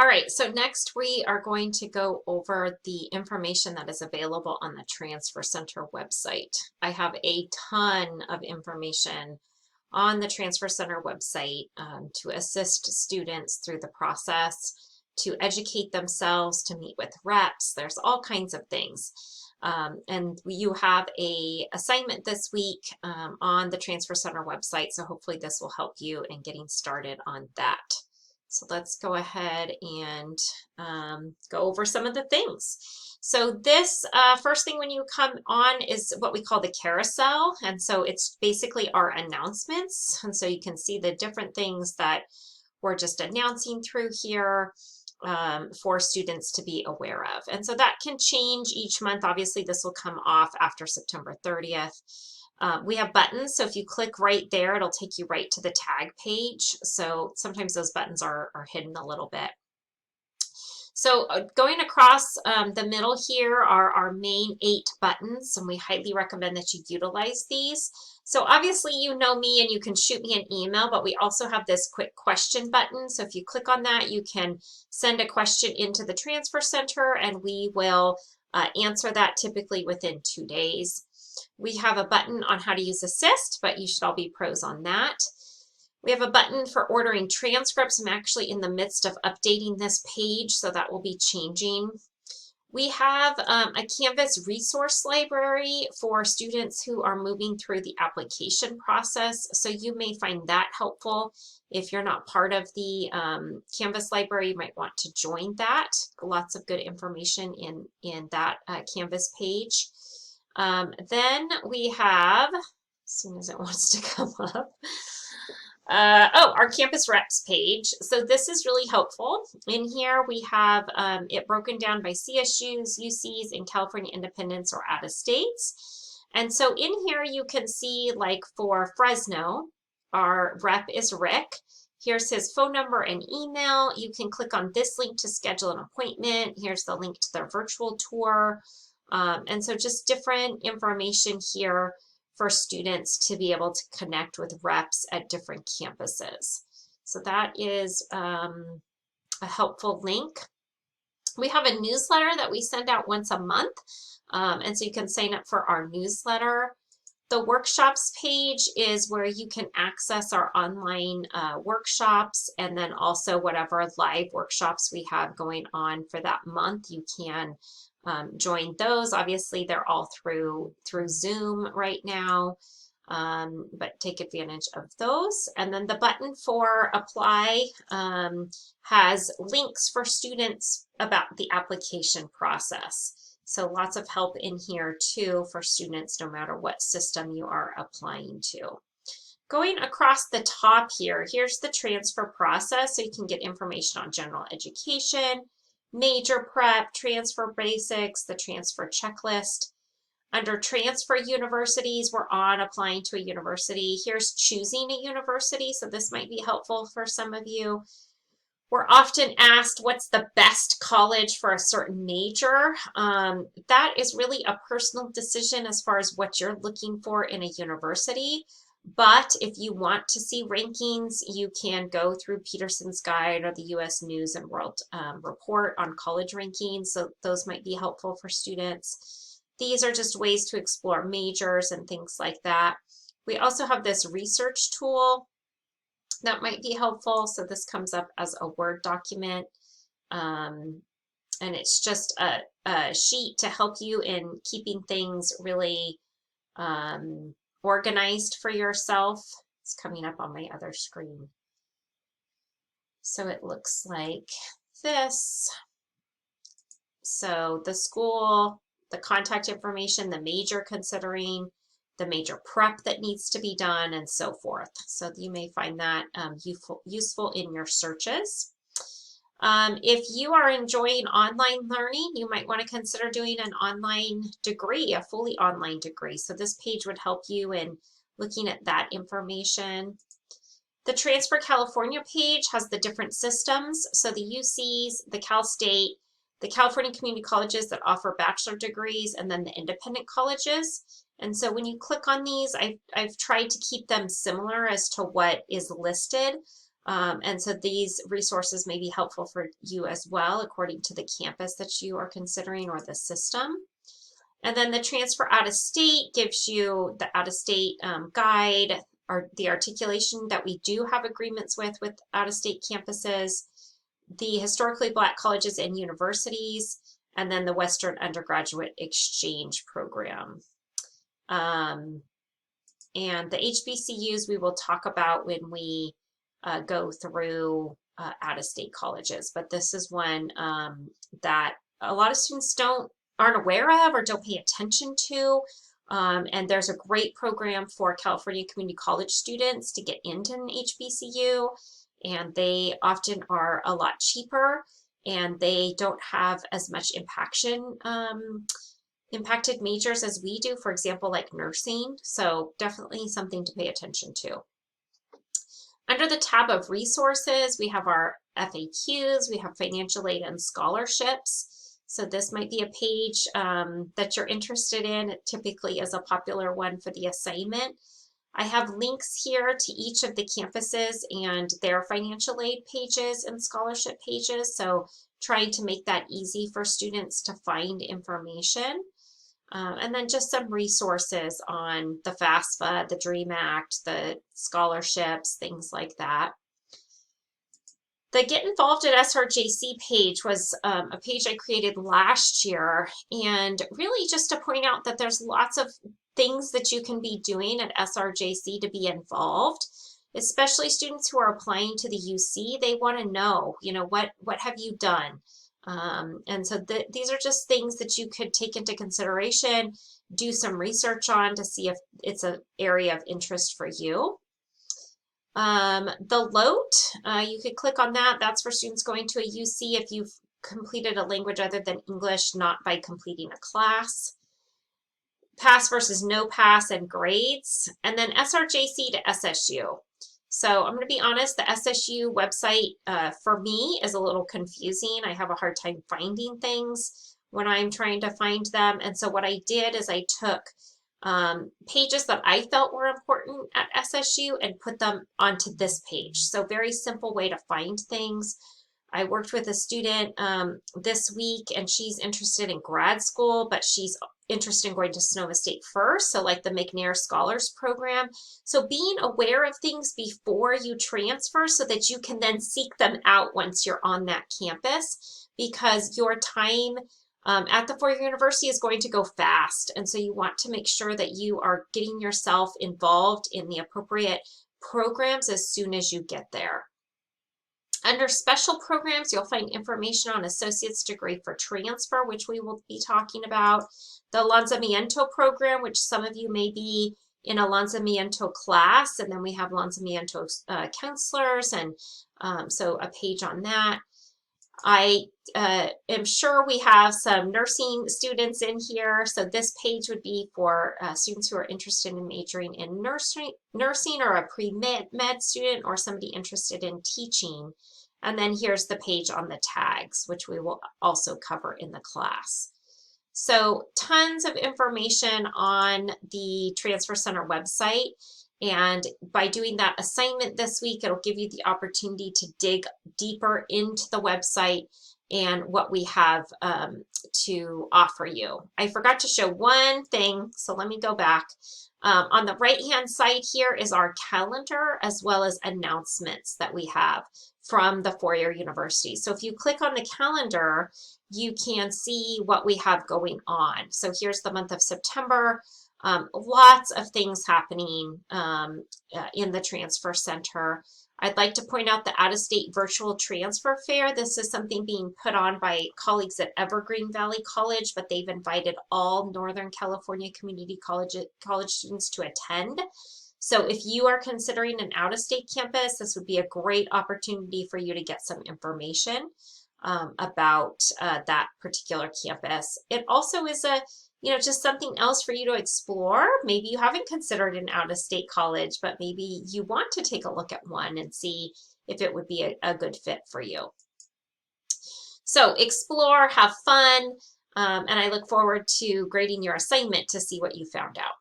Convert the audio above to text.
All right, so next we are going to go over the information that is available on the Transfer Center website. I have a ton of information on the Transfer Center website to assist students through the process, to educate themselves, to meet with reps. There's all kinds of things. And you have a assignment this week on the Transfer Center website, so hopefully this will help you in getting started on that. So let's go ahead and go over some of the things. So this first thing when you come on is what we call the carousel. And so it's basically our announcements. And so you can see the different things that we're just announcing through here for students to be aware of. And so that can change each month. Obviously, this will come off after September 30th. We have buttons, so if you click right there, it'll take you right to the tag page. So sometimes those buttons are hidden a little bit. So going across the middle here are our main 8 buttons, and we highly recommend that you utilize these. So obviously you know me and you can shoot me an email, but we also have this quick question button. So if you click on that, you can send a question into the Transfer Center and we will answer that typically within 2 days. We have a button on how to use Assist, but you should all be pros on that. We have a button for ordering transcripts. I'm actually in the midst of updating this page, so that will be changing. We have a Canvas resource library for students who are moving through the application process, so you may find that helpful. If you're not part of the Canvas library, you might want to join that. Lots of good information in that Canvas page. Then we have, as soon as it wants to come up, our campus reps page. So this is really helpful. In here we have it broken down by CSUs, UCs, and California Independents or out of states. And so in here you can see, like for Fresno, our rep is Rick. Here's his phone number and email. You can click on this link to schedule an appointment. Here's the link to their virtual tour. And so just different information here for students to be able to connect with reps at different campuses. So that is a helpful link. We have a newsletter that we send out once a month. And so you can sign up for our newsletter. The workshops page is where you can access our online workshops, and then also whatever live workshops we have going on for that month, you can join those. Obviously, they're all through Zoom right now, but take advantage of those. And then the button for apply has links for students about the application process. So lots of help in here too for students, no matter what system you are applying to. Going across the top here, here's the transfer process, so you can get information on general education, major prep, transfer basics, the transfer checklist. Under transfer universities, we're on applying to a university. Here's choosing a university, so this might be helpful for some of you. We're often asked what's the best college for a certain major. That is really a personal decision as far as what you're looking for in a university. But if you want to see rankings, you can go through Peterson's Guide or the U.S. News and World Report on college rankings. So those might be helpful for students. These are just ways to explore majors and things like that. We also have this research tool that might be helpful. So this comes up as a Word document. And it's just a sheet to help you in keeping things really organized for yourself. It's coming up on my other screen. So it looks like this. So the school, the contact information, the major considering, the major prep that needs to be done, and so forth. So you may find that useful in your searches. If you are enjoying online learning, you might want to consider doing an online degree, a fully online degree. So this page would help you in looking at that information. The Transfer California page has the different systems. So the UCs, the Cal State, the California community colleges that offer bachelor degrees, and then the independent colleges. And so when you click on these, I've tried to keep them similar as to what is listed. And so these resources may be helpful for you as well, according to the campus that you are considering or the system. And then the transfer out of state gives you the out of state guide, or the articulation that we do have agreements with out of state campuses, the historically Black colleges and universities, and then the Western Undergraduate Exchange Program. And the HBCUs we will talk about when we go through out-of-state colleges, but this is one that a lot of students aren't aware of or don't pay attention to. And there's a great program for California community college students to get into an HBCU, and they often are a lot cheaper, and they don't have as much impacted majors as we do, for example, like nursing. So definitely something to pay attention to. Under the tab of resources, we have our FAQs, we have financial aid and scholarships. So this might be a page that you're interested in. It typically is a popular one for the assignment. I have links here to each of the campuses and their financial aid pages and scholarship pages. So trying to make that easy for students to find information. And then just some resources on the FAFSA, the DREAM Act, the scholarships, things like that. The Get Involved at SRJC page was a page I created last year, and really just to point out that there's lots of things that you can be doing at SRJC to be involved, especially students who are applying to the UC. They want to know, what have you done? And so these are just things that you could take into consideration, do some research on to see if it's an area of interest for you. The LOTE, you could click on that. That's for students going to a UC if you've completed a language other than English, not by completing a class. Pass versus no pass and grades. And then SRJC to SSU. So I'm going to be honest, the SSU website for me is a little confusing. I have a hard time finding things when I'm trying to find them. And so what I did is I took pages that I felt were important at SSU and put them onto this page. So very simple way to find things. I worked with a student this week, and she's interested in grad school, but she's interested in going to Sonoma State first, so like the McNair Scholars Program. So being aware of things before you transfer so that you can then seek them out once you're on that campus, because your time at the four-year university is going to go fast. And so you want to make sure that you are getting yourself involved in the appropriate programs as soon as you get there. Under special programs, you'll find information on associate's degree for transfer, which we will be talking about. The Lanzamiento program, which some of you may be in a Lanzamiento class, and then we have Lanzamiento counselors, and so a page on that. I am sure we have some nursing students in here, so this page would be for students who are interested in majoring in nursing or a pre-med student or somebody interested in teaching. And then here's the page on the tags, which we will also cover in the class. So tons of information on the Transfer Center website. And by doing that assignment this week, it'll give you the opportunity to dig deeper into the website and what we have to offer you. I forgot to show one thing, so let me go back. On the right-hand side here is our calendar, as well as announcements that we have from the four-year university. So if you click on the calendar, you can see what we have going on. So here's the month of September. Lots of things happening in the Transfer Center. I'd like to point out the out-of-state virtual transfer fair. This is something being put on by colleagues at Evergreen Valley College, but they've invited all Northern California community college students to attend. So if you are considering an out-of-state campus, this would be a great opportunity for you to get some information about that particular campus. It also is just something else for you to explore. Maybe you haven't considered an out-of-state college, but maybe you want to take a look at one and see if it would be a good fit for you. So explore, have fun, and I look forward to grading your assignment to see what you found out.